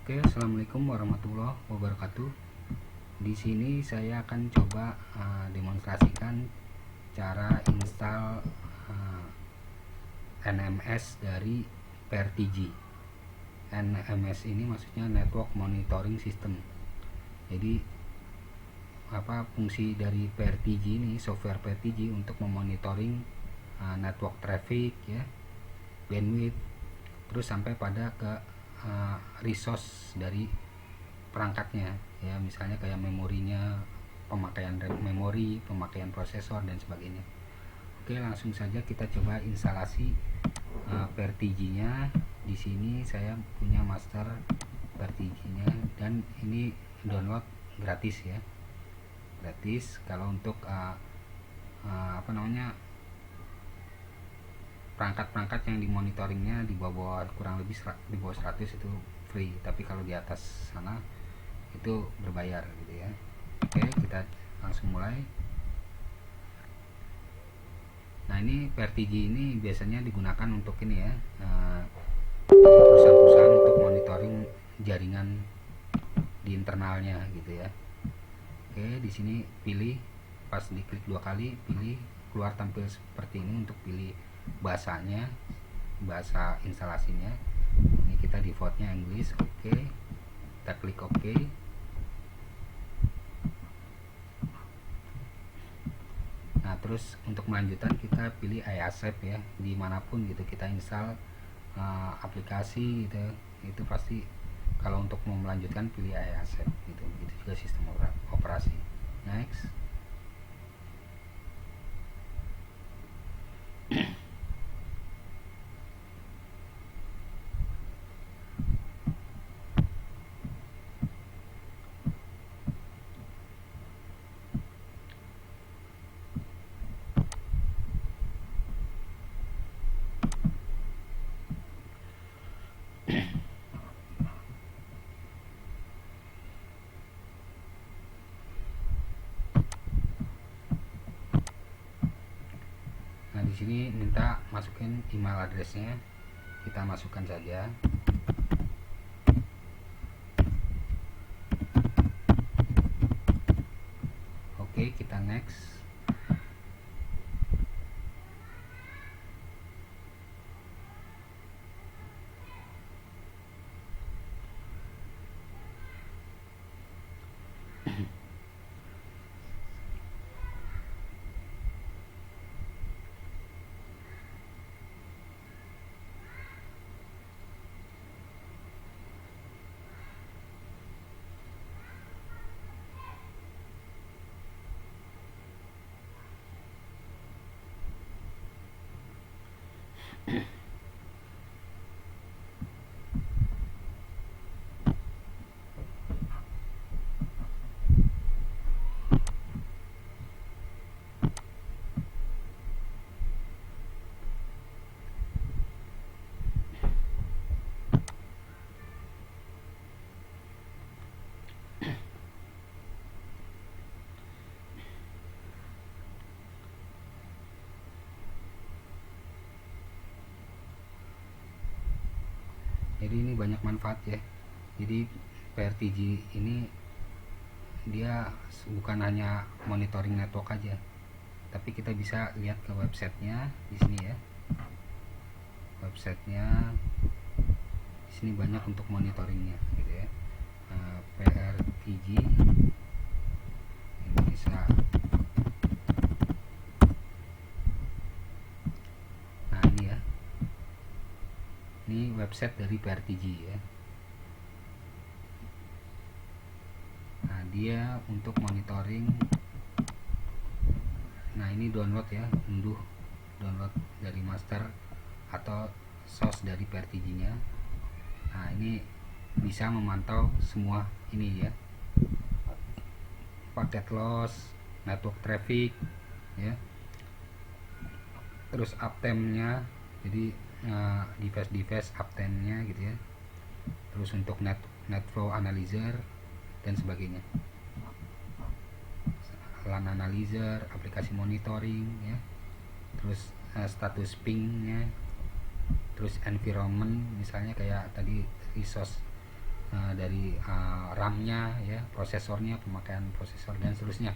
Oke, assalamualaikum warahmatullahi wabarakatuh. Di sini saya akan coba demonstrasikan cara install NMS dari PRTG. NMS ini maksudnya Network Monitoring System. Jadi fungsi dari PRTG ini, software PRTG untuk memonitoring network traffic ya, bandwidth, terus sampai pada ke resource dari perangkatnya ya, misalnya kayak memorinya, pemakaian memori, pemakaian prosesor dan sebagainya. Oke, langsung saja kita coba instalasi PRTG-nya. Di sini saya punya master PRTG-nya dan ini download gratis ya. Gratis. Kalau untuk perangkat-perangkat yang dimonitoringnya di bawah kurang lebih di bawah 100 itu free, tapi kalau di atas sana itu berbayar gitu ya. Oke, kita langsung mulai. Nah, ini PRTG ini biasanya digunakan untuk ini ya, perusahaan-perusahaan untuk monitoring jaringan di internalnya gitu ya. Oke, di sini pilih, pas diklik 2 kali, pilih, keluar tampil seperti ini untuk pilih bahasanya, bahasa instalasinya. Ini kita defaultnya English. Oke, kita klik oke. Nah, terus untuk melanjutkan kita pilih I accept ya, dimanapun gitu kita install aplikasi gitu, itu pasti kalau untuk mau melanjutkan pilih I accept gitu. Itu juga sistem operasi. Next. Nah, di sini minta masukin email addressnya, kita masukkan saja. Oke, kita next. Jadi ini banyak manfaat ya. Jadi PRTG ini dia bukan hanya monitoring network aja, tapi kita bisa lihat ke websitenya di sini ya. Websitenya di sini banyak untuk monitoringnya gitu ya. PRTG Indonesia. Nah, ini ya. Ini website dari PRTG ya. Nah, dia untuk monitoring. Nah, ini download ya, unduh download dari master atau source dari PRTG-nya. Nah, ini bisa memantau semua ini ya, paket loss, network traffic ya, terus uptime-nya, jadi device uptime-nya gitu ya, terus untuk net flow analyzer dan sebagainya, LAN analyzer, aplikasi monitoring ya, terus status ping-nya, terus environment, misalnya kayak tadi resource dari RAM-nya ya, prosesornya, pemakaian prosesor dan seterusnya,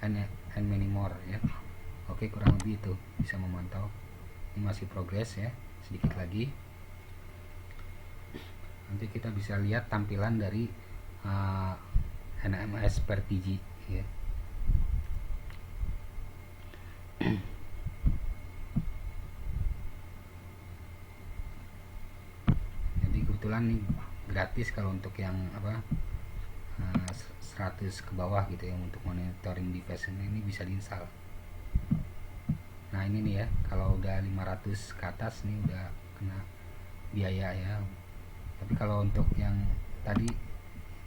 and many more ya. Oke, kurang lebih itu bisa memantau. Ini masih progres ya, sedikit lagi nanti kita bisa lihat tampilan dari NMS per TG ya. Jadi kebetulan nih gratis kalau untuk yang 100 ke bawah gitu ya, untuk monitoring device ini bisa diinstal. Nah ini nih ya, kalau udah 500 ke atas nih udah kena biaya ya. Tapi kalau untuk yang tadi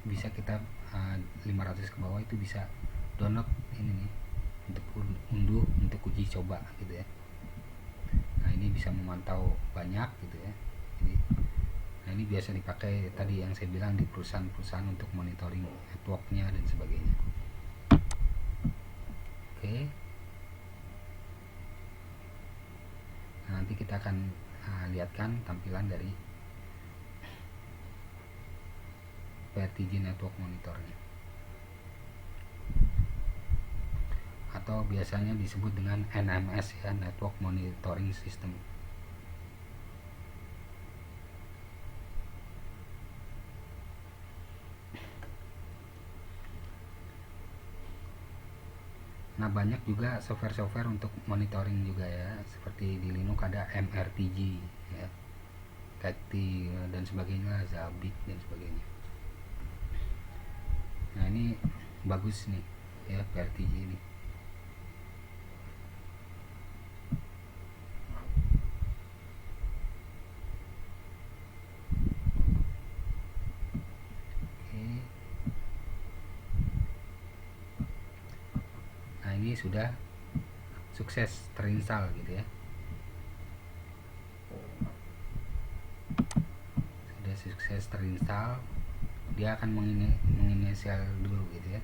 bisa kita 500 ke bawah itu bisa download ini nih untuk unduh untuk uji coba gitu ya. Nah ini bisa memantau banyak gitu ya. Jadi, nah ini biasa dipakai tadi yang saya bilang di perusahaan-perusahaan untuk monitoring networknya dan sebagainya. Oke. Nah, nanti kita akan lihatkan tampilan dari PRTG Network Monitornya, atau biasanya disebut dengan NMS ya, Network Monitoring System. Nah banyak juga software-software untuk monitoring juga ya, seperti di Linux ada MRTG ya, Kati dan sebagainya, Zabbix dan sebagainya. Nah ini bagus nih ya PRTG ini. Nah ini sudah sukses terinstall gitu ya, sudah sukses terinstall. Dia akan menginisial dulu gitu ya.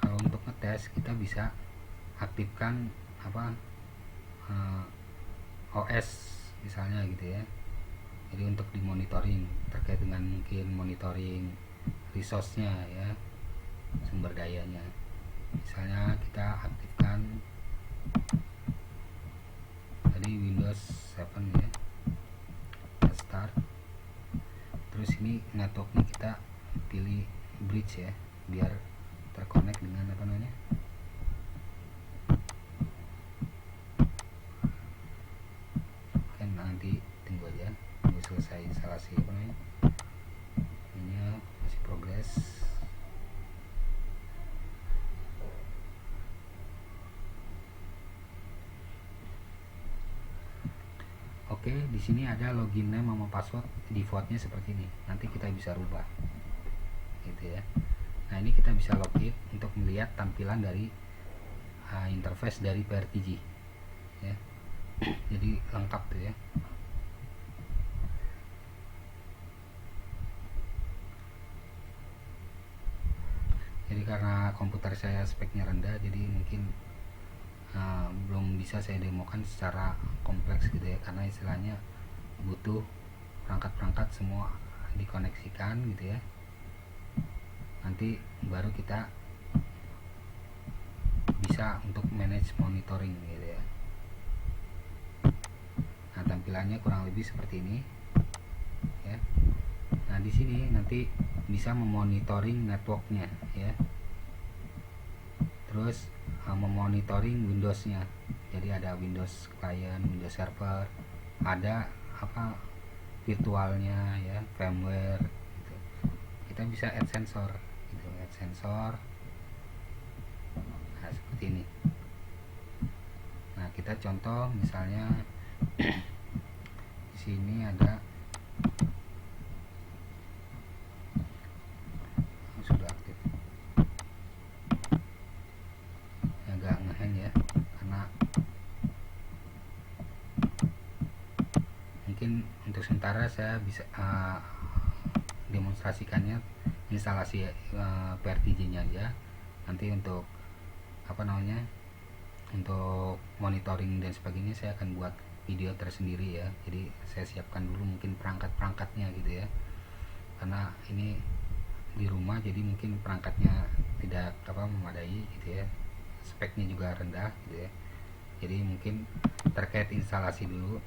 Kalau untuk ngetes kita bisa aktifkan OS misalnya gitu ya. Jadi untuk dimonitoring terkait dengan mungkin monitoring resource-nya ya, sumber dayanya. Misalnya kita aktifkan tadi Windows 7 ya, kita start. Terus ini networknya kita pilih bridge ya, biar terkonek dengan nanti tunggu aja, tunggu selesai instalasi ini masih progres. Oke, di sini ada login name sama password, defaultnya seperti ini. Nanti kita bisa rubah gitu ya. Nah ini kita bisa login untuk melihat tampilan dari interface dari PRTG ya. Jadi lengkap tuh ya. Jadi karena komputer saya speknya rendah, jadi mungkin belum bisa saya demokan secara kompleks gitu ya, karena istilahnya butuh perangkat-perangkat semua dikoneksikan gitu ya. Nanti baru kita bisa untuk manage monitoring gitu ya. Nah tampilannya kurang lebih seperti ini ya. Nah di sini nanti bisa memonitoring networknya ya, terus memonitoring Windowsnya. Jadi ada Windows Client, Windows Server, ada virtualnya ya, firmware gitu. Kita bisa add sensor gitu, add sensor. Nah seperti ini. Nah kita contoh misalnya di sini ada sudah aktif, agak ngehang ya karena sementara saya bisa demonstrasikannya instalasi PRTG-nya aja. Nanti untuk untuk monitoring dan sebagainya saya akan buat video tersendiri ya. Jadi saya siapkan dulu mungkin perangkat-perangkatnya gitu ya, karena ini di rumah jadi mungkin perangkatnya tidak memadai gitu ya, speknya juga rendah gitu ya. Jadi mungkin terkait instalasi dulu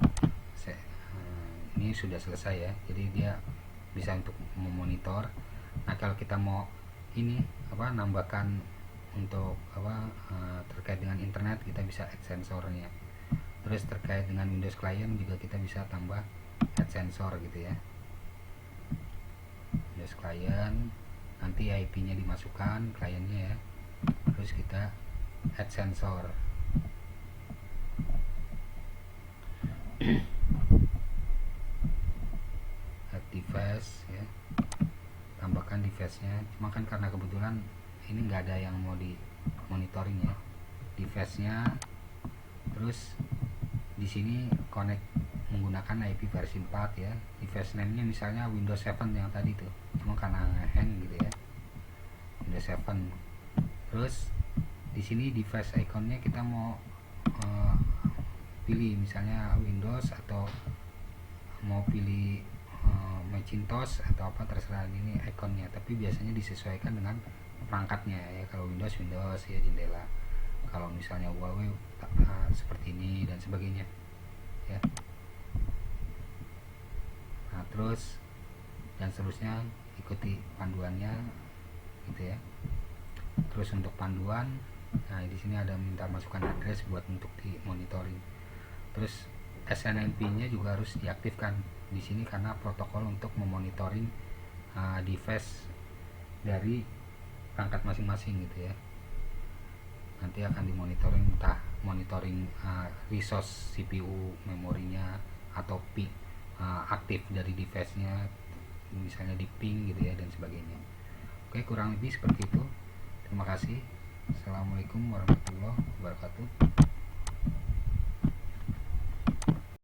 ini sudah selesai ya, jadi dia bisa untuk memonitor. Nah kalau kita mau ini nambahkan untuk terkait dengan internet, kita bisa add sensornya. Terus terkait dengan Windows Client juga kita bisa tambah add sensor gitu ya. Windows Client nanti IP-nya dimasukkan kliennya ya, terus kita add sensor. Add device ya, tambahkan device-nya. Cuma kan karena kebetulan ini nggak ada yang mau di monitoring ya, device-nya. Terus di sini connect menggunakan IP versi 4 ya. Device name-nya misalnya Windows 7 yang tadi tuh, cuma karena hang gitu ya, Windows 7. Terus di sini device iconnya kita mau pilih misalnya Windows atau mau pilih Macintosh atau apa, terserah ini ikonnya, tapi biasanya disesuaikan dengan perangkatnya ya. Kalau Windows ya jendela, kalau misalnya Huawei seperti ini dan sebagainya ya. Nah terus dan seterusnya ikuti panduannya gitu ya. Terus untuk panduan, nah di sini ada minta masukkan address buat untuk di monitoring. Terus SNMP-nya juga harus diaktifkan di sini karena protokol untuk memonitoring device dari perangkat masing-masing gitu ya. Nanti akan dimonitoring, entah monitoring resource CPU memorinya atau peak aktif dari device-nya, misalnya di ping gitu ya dan sebagainya. Oke, kurang lebih seperti itu. Terima kasih. Assalamualaikum warahmatullahi wabarakatuh.